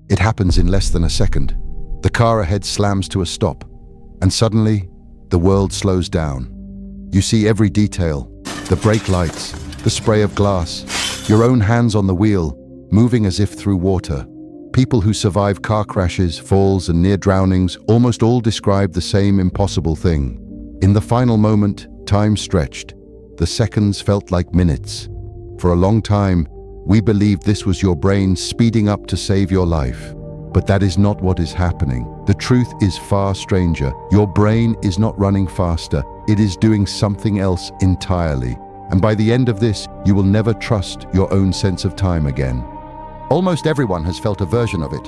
It happens in less than a second. The car ahead slams to a stop, and suddenly, the world slows down. You see every detail, the brake lights, the spray of glass, your own hands on the wheel, moving as if through water. People who survive car crashes, falls, and near drownings almost all describe the same impossible thing. In the final moment, time stretched. The seconds felt like minutes. For a long time, we believed this was your brain speeding up to save your life. But that is not what is happening. The truth is far stranger. Your brain is not running faster. It is doing something else entirely. And by the end of this, you will never trust your own sense of time again. Almost everyone has felt a version of it.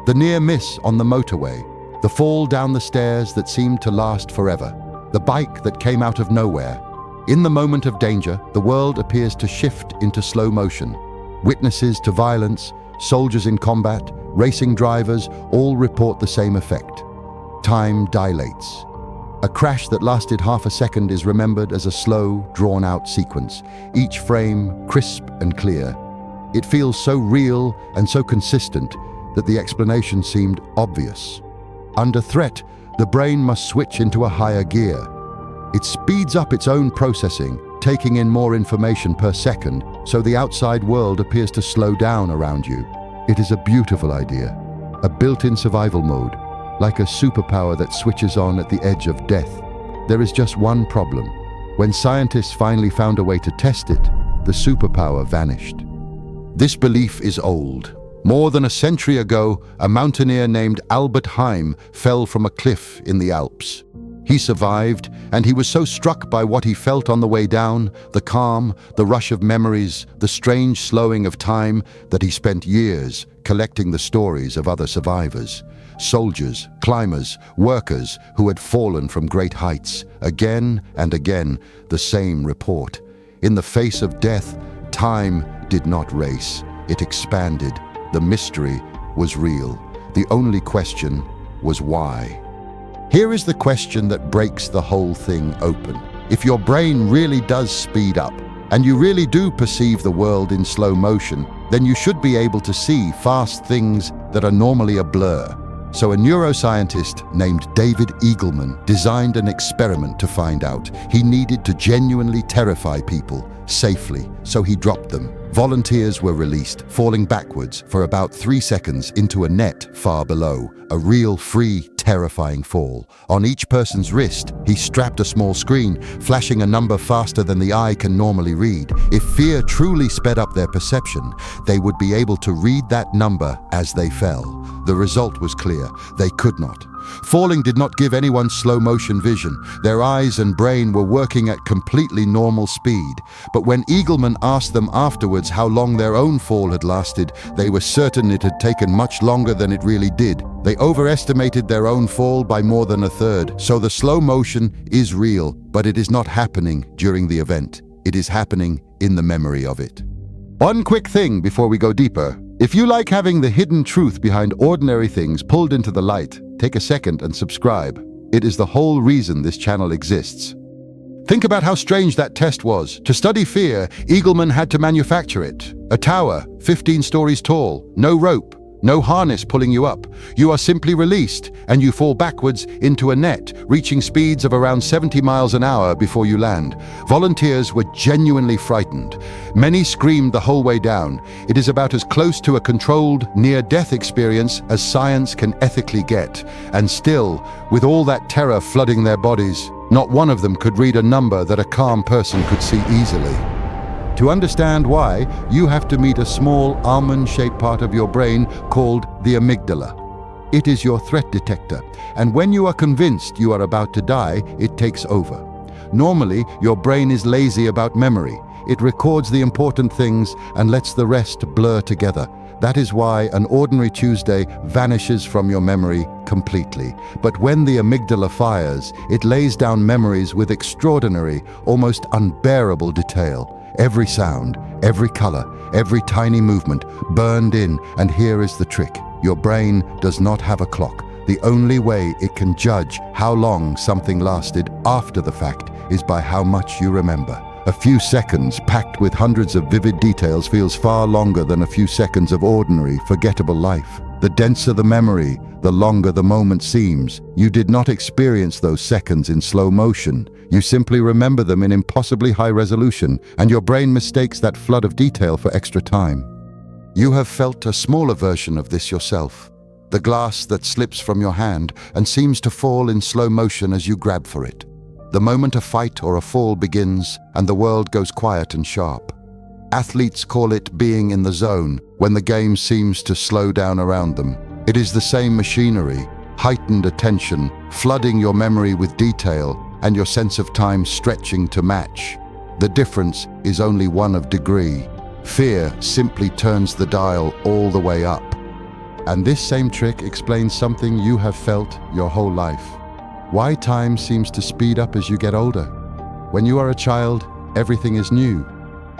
The near miss on the motorway, the fall down the stairs that seemed to last forever, the bike that came out of nowhere. In the moment of danger, the world appears to shift into slow motion. Witnesses to violence, soldiers in combat, racing drivers all report the same effect. Time dilates. A crash that lasted half a second is remembered as a slow, drawn-out sequence, each frame crisp and clear. It feels so real and so consistent that the explanation seemed obvious. Under threat, the brain must switch into a higher gear. It speeds up its own processing, taking in more information per second, so the outside world appears to slow down around you. It is a beautiful idea, a built-in survival mode, like a superpower that switches on at the edge of death. There is just one problem. When scientists finally found a way to test it, the superpower vanished. This belief is old. More than a century ago, a mountaineer named Albert Heim fell from a cliff in the Alps. He survived, and he was so struck by what he felt on the way down, the calm, the rush of memories, the strange slowing of time, that he spent years collecting the stories of other survivors. Soldiers, climbers, workers who had fallen from great heights. Again and again, the same report. In the face of death, time did not race. It expanded. The mystery was real. The only question was why. Here is the question that breaks the whole thing open. If your brain really does speed up, and you really do perceive the world in slow motion, then you should be able to see fast things that are normally a blur. So a neuroscientist named David Eagleman designed an experiment to find out. He needed to genuinely terrify people safely, so he dropped them. Volunteers were released, falling backwards for about 3 seconds into a net far below. A real, free, terrifying fall. On each person's wrist, he strapped a small screen, flashing a number faster than the eye can normally read. If fear truly sped up their perception, they would be able to read that number as they fell. The result was clear. They could not. Falling did not give anyone slow-motion vision. Their eyes and brain were working at completely normal speed. But when Eagleman asked them afterwards how long their own fall had lasted, they were certain it had taken much longer than it really did. They overestimated their own fall by more than a third. So the slow motion is real, but it is not happening during the event. It is happening in the memory of it. One quick thing before we go deeper. If you like having the hidden truth behind ordinary things pulled into the light, take a second and subscribe. It is the whole reason this channel exists. Think about how strange that test was. To study fear, Eagleman had to manufacture it. A tower, 15 stories tall, no rope, no harness pulling you up. You are simply released, and you fall backwards into a net, reaching speeds of around 70 miles an hour before you land. Volunteers were genuinely frightened. Many screamed the whole way down. It is about as close to a controlled, near-death experience as science can ethically get. And still, with all that terror flooding their bodies, not one of them could read a number that a calm person could see easily. To understand why, you have to meet a small almond-shaped part of your brain called the amygdala. It is your threat detector, and when you are convinced you are about to die, it takes over. Normally, your brain is lazy about memory. It records the important things and lets the rest blur together. That is why an ordinary Tuesday vanishes from your memory completely. But when the amygdala fires, it lays down memories with extraordinary, almost unbearable detail. Every sound, every color, every tiny movement burned in, and here is the trick. Your brain does not have a clock. The only way it can judge how long something lasted after the fact is by how much you remember. A few seconds packed with hundreds of vivid details feels far longer than a few seconds of ordinary, forgettable life. The denser the memory, the longer the moment seems. You did not experience those seconds in slow motion. You simply remember them in impossibly high resolution, and your brain mistakes that flood of detail for extra time. You have felt a smaller version of this yourself. The glass that slips from your hand and seems to fall in slow motion as you grab for it. The moment a fight or a fall begins and the world goes quiet and sharp. Athletes call it being in the zone when the game seems to slow down around them. It is the same machinery, heightened attention, flooding your memory with detail and your sense of time stretching to match. The difference is only one of degree. Fear simply turns the dial all the way up. And this same trick explains something you have felt your whole life. Why time seems to speed up as you get older. When you are a child, everything is new.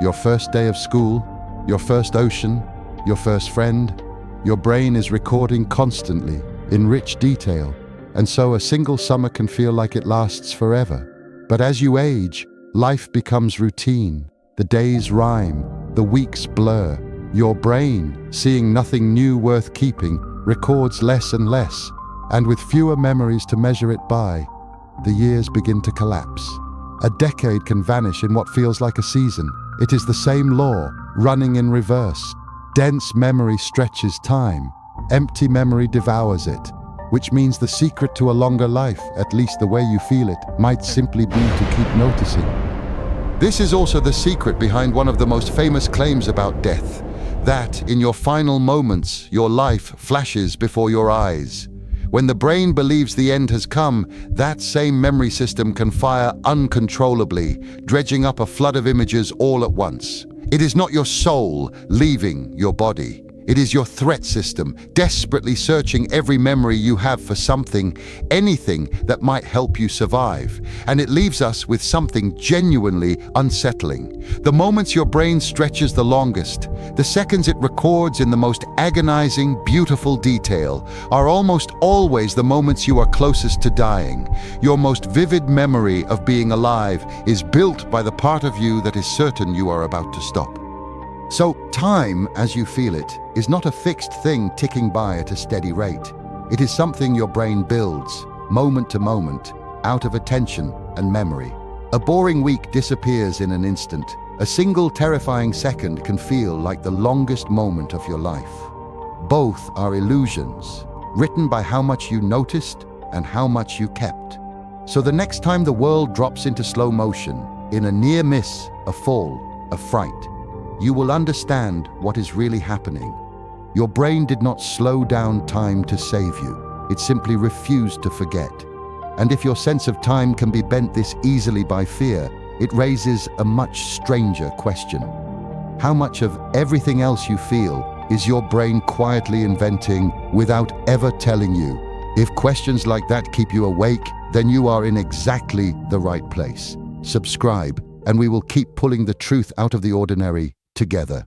Your first day of school, your first ocean, your first friend. Your brain is recording constantly, in rich detail, and so a single summer can feel like it lasts forever. But as you age, life becomes routine. The days rhyme, the weeks blur. Your brain, seeing nothing new worth keeping, records less and less, and with fewer memories to measure it by, the years begin to collapse. A decade can vanish in what feels like a season. It is the same law, running in reverse. Dense memory stretches time. Empty memory devours it, which means the secret to a longer life, at least the way you feel it, might simply be to keep noticing. This is also the secret behind one of the most famous claims about death, that in your final moments, your life flashes before your eyes. When the brain believes the end has come, that same memory system can fire uncontrollably, dredging up a flood of images all at once. It is not your soul leaving your body. It is your threat system, desperately searching every memory you have for something, anything that might help you survive. And it leaves us with something genuinely unsettling. The moments your brain stretches the longest, the seconds it records in the most agonizing, beautiful detail, are almost always the moments you are closest to dying. Your most vivid memory of being alive is built by the part of you that is certain you are about to stop. So, time, as you feel it, is not a fixed thing ticking by at a steady rate. It is something your brain builds, moment to moment, out of attention and memory. A boring week disappears in an instant. A single terrifying second can feel like the longest moment of your life. Both are illusions, written by how much you noticed and how much you kept. So the next time the world drops into slow motion, in a near miss, a fall, a fright, you will understand what is really happening. Your brain did not slow down time to save you. It simply refused to forget. And if your sense of time can be bent this easily by fear, it raises a much stranger question. How much of everything else you feel is your brain quietly inventing without ever telling you? If questions like that keep you awake, then you are in exactly the right place. Subscribe, and we will keep pulling the truth out of the ordinary together.